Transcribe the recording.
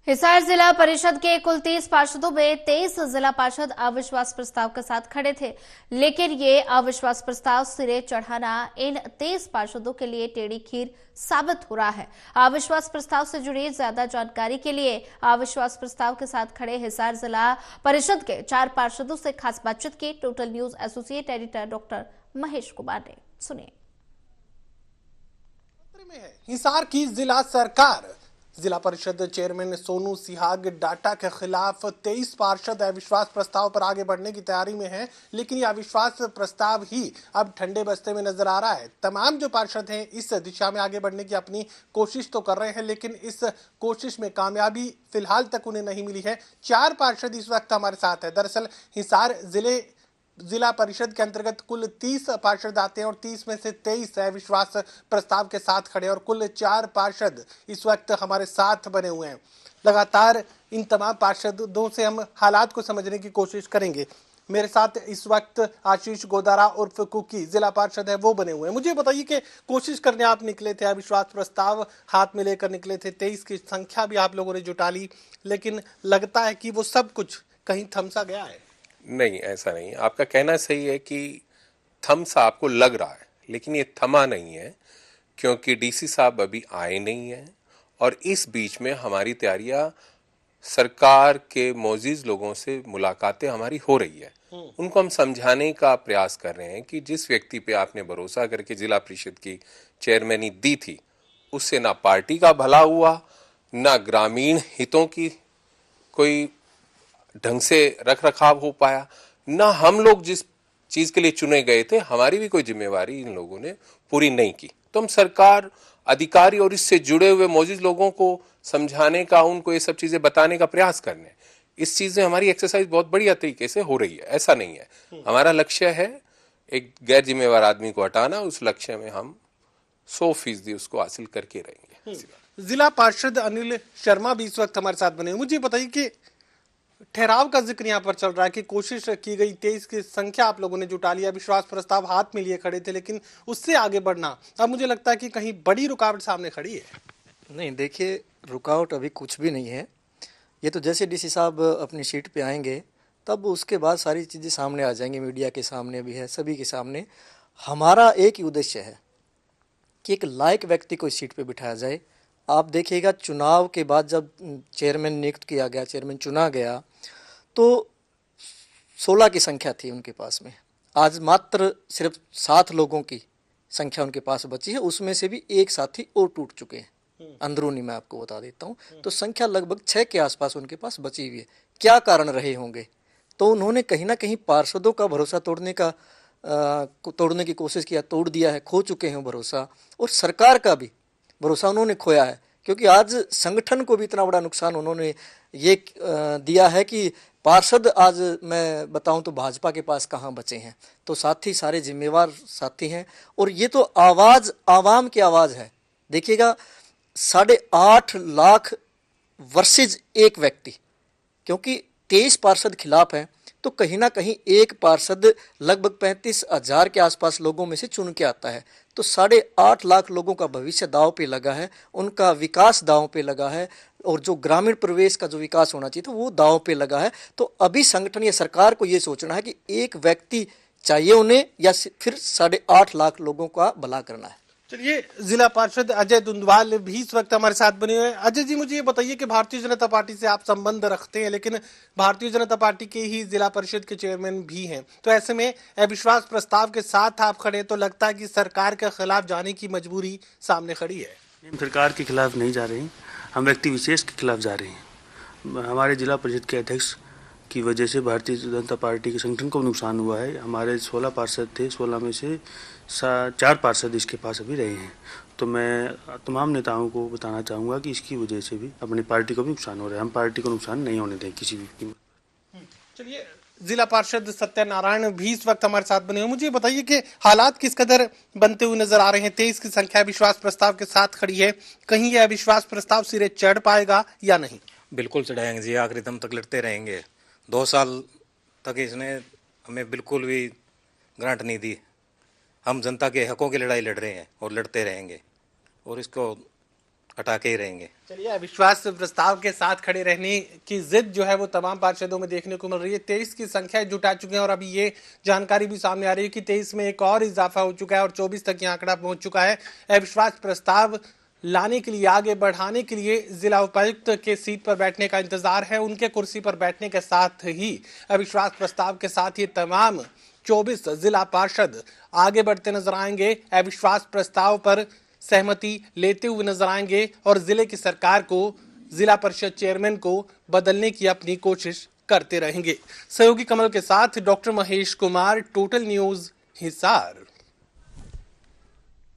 हिसार जिला परिषद के कुल 30 पार्षदों में 23 जिला पार्षद अविश्वास प्रस्ताव के साथ खड़े थे, लेकिन ये अविश्वास प्रस्ताव सिरे चढ़ाना इन 23 पार्षदों के लिए टेढ़ी खीर साबित हो रहा है। अविश्वास प्रस्ताव से जुड़ी ज्यादा जानकारी के लिए अविश्वास प्रस्ताव के साथ खड़े हिसार जिला परिषद के 4 पार्षदों से खास बातचीत की total news associate editor doctor Mahesh Kumar ने। सुनिए। हिसार की जिला सरकार जिला परिषद चेयरमैन सोनू सिहाग डाटा के खिलाफ 23 पार्षद अविश्वास प्रस्ताव पर आगे बढ़ने की तैयारी में हैं, लेकिन यह अविश्वास प्रस्ताव ही अब ठंडे बस्ते में नजर आ रहा है। तमाम जो पार्षद हैं इस दिशा में आगे बढ़ने की अपनी कोशिश तो कर रहे हैं, लेकिन इस कोशिश में कामयाबी फिलहाल तक उन्हें नहीं मिली है। 4 पार्षद इस वक्त हमारे साथ है। दरअसल हिसार जिला परिषद के अंतर्गत कुल 30 पार्षद आते हैं और 30 में से 23 अविश्वास प्रस्ताव के साथ खड़े और कुल 4 पार्षद इस वक्त हमारे साथ बने हुए हैं। लगातार इन तमाम पार्षदों से हम हालात को समझने की कोशिश करेंगे। मेरे साथ इस वक्त आशीष गोदारा उर्फ कुकी जिला पार्षद है, वो बने हुए हैं। मुझे बताइए कि कोशिश करने आप निकले थे, अविश्वास प्रस्ताव हाथ में लेकर निकले थे, 23 की संख्या भी आप लोगों ने जुटा ली, लेकिन लगता है कि वो सब कुछ कहीं थमसा गया है। नहीं, ऐसा नहीं। आपका कहना सही है कि थम सा आपको लग रहा है, लेकिन ये थमा नहीं है, क्योंकि डीसी साहब अभी आए नहीं हैं और इस बीच में हमारी तैयारियां सरकार के मोअज़्ज़िज़ लोगों से मुलाकातें हमारी हो रही है। उनको हम समझाने का प्रयास कर रहे हैं कि जिस व्यक्ति पे आपने भरोसा करके जिला परिषद की चेयरमैनी दी थी, उससे ना पार्टी का भला हुआ, ना ग्रामीण हितों की कोई ढंग से रख रखाव हो पाया, ना हम लोग जिस चीज के लिए चुने गए थे हमारी भी कोई जिम्मेवारी इन लोगों ने पूरी नहीं की। तो हम सरकार, अधिकारी और इससे जुड़े हुए मौजूद लोगों को समझाने का, उनको ये सब चीजें बताने का प्रयास करने, इस चीज में हमारी एक्सरसाइज बहुत बढ़िया तरीके से हो रही है। ऐसा नहीं है। हमारा लक्ष्य है एक गैर जिम्मेवार आदमी को हटाना। उस लक्ष्य में हम 100% उसको हासिल करके रहेंगे। जिला पार्षद अनिल शर्मा भी इस वक्त हमारे साथ बने। मुझे बताइए कि ठहराव का जिक्र यहाँ पर चल रहा है कि कोशिश की गई, 23 की संख्या आप लोगों ने जुटा लिया, विश्वास प्रस्ताव हाथ में लिए खड़े थे, लेकिन उससे आगे बढ़ना अब मुझे लगता है कि कहीं बड़ी रुकावट सामने खड़ी है। नहीं, देखिए, रुकावट अभी कुछ भी नहीं है। ये तो जैसे डीसी साहब अपनी सीट पे आएंगे तब उसके बाद सारी चीज़ें सामने आ जाएंगी, मीडिया के सामने भी है, सभी के सामने। हमारा एक ही उद्देश्य है कि एक लायक व्यक्ति को इस सीट पे बिठाया जाए। आप देखिएगा, चुनाव के बाद जब चेयरमैन नियुक्त किया गया, चेयरमैन चुना गया, तो 16 की संख्या थी उनके पास में। आज मात्र सिर्फ 7 लोगों की संख्या उनके पास बची है, उसमें से भी एक साथी और टूट चुके हैं। अंदरूनी मैं आपको बता देता हूँ, तो संख्या लगभग 6 के आसपास उनके पास बची हुई है। क्या कारण रहे होंगे? तो उन्होंने कहीं ना कहीं पार्षदों का भरोसा तोड़ने की कोशिश किया, तोड़ दिया है, खो चुके हैं भरोसा, और सरकार का भी भरोसा उन्होंने खोया है। क्योंकि आज संगठन को भी इतना बड़ा नुकसान उन्होंने ये दिया है कि पार्षद, आज मैं बताऊं तो भाजपा के पास कहाँ बचे हैं। तो साथी सारे जिम्मेवार साथी हैं, और ये तो आवाज़ आवाम की आवाज़ है। देखिएगा, 8.5 लाख वर्सेज एक व्यक्ति, क्योंकि 23 पार्षद खिलाफ हैं, तो कहीं ना कहीं एक पार्षद लगभग 35,000 के आसपास लोगों में से चुन के आता है। तो 8.5 लाख लोगों का भविष्य दांव पे लगा है, उनका विकास दांव पे लगा है, और जो ग्रामीण प्रवेश का जो विकास होना चाहिए था वो दांव पे लगा है। तो अभी संगठन या सरकार को ये सोचना है कि एक व्यक्ति चाहिए उन्हें, या फिर 8.5 लाख लोगों का भला करना है। चलिए, जिला पार्षद अजय दुंदवाल भी इस वक्त हमारे साथ बने हुए हैं। अजय जी, मुझे ये बताइए कि भारतीय जनता पार्टी से आप संबंध रखते हैं, लेकिन भारतीय जनता पार्टी के ही जिला परिषद के चेयरमैन भी हैं, तो ऐसे में अविश्वास प्रस्ताव के साथ आप खड़े, तो लगता है कि सरकार के खिलाफ जाने की मजबूरी सामने खड़ी है। हम सरकार के खिलाफ नहीं जा रहे हैं, हम व्यक्ति विशेष के खिलाफ जा रहे हैं। हमारे जिला परिषद के अध्यक्ष की वजह से भारतीय जनता पार्टी के संगठन को नुकसान हुआ है। हमारे 16 पार्षद थे, 16 में से 4 पार्षद इसके पास अभी रहे हैं। तो मैं तमाम नेताओं को बताना चाहूँगा कि इसकी वजह से भी अपनी पार्टी को भी नुकसान हो रहा है। हम पार्टी को नुकसान नहीं होने दें किसी भी कीमत। चलिए, जिला पार्षद सत्यनारायण भी इस वक्त हमारे साथ बने हुए। मुझे बताइए कि हालात किस कदर बनते हुए नजर आ रहे हैं। 23 की संख्या विश्वास प्रस्ताव के साथ खड़ी है, कहीं यह विश्वास प्रस्ताव सिरे चढ़ पाएगा या नहीं? बिल्कुल चढ़ाएंगे जी, आखिरी दम तक लड़ते रहेंगे। 2 साल तक इसने हमें बिल्कुल भी ग्रांट नहीं दी। हम जनता के हकों की लड़ाई लड़ रहे हैं और लड़ते रहेंगे, और इसको हटा के ही रहेंगे। चलिए, अविश्वास प्रस्ताव के साथ खड़े रहने की जिद जो है वो तमाम पार्षदों में देखने को मिल रही है। 23 की संख्या जुटा चुके हैं और अभी ये जानकारी भी सामने आ रही है कि 23 में एक और इजाफा हो चुका है और 24 तक ये आंकड़ा पहुंच चुका है। अविश्वास प्रस्ताव लाने के लिए, आगे बढ़ाने के लिए जिला उपायुक्त के सीट पर बैठने का इंतजार है। उनके कुर्सी पर बैठने के साथ ही अविश्वास प्रस्ताव के साथ ये तमाम 24 जिला पार्षद आगे बढ़ते नजर आएंगे, अविश्वास प्रस्ताव पर सहमति लेते हुए नजर आएंगे और जिले की सरकार को, जिला परिषद चेयरमैन को बदलने की अपनी कोशिश करते रहेंगे। सहयोगी कमल के साथ doctor Mahesh Kumar, total news, Hisar.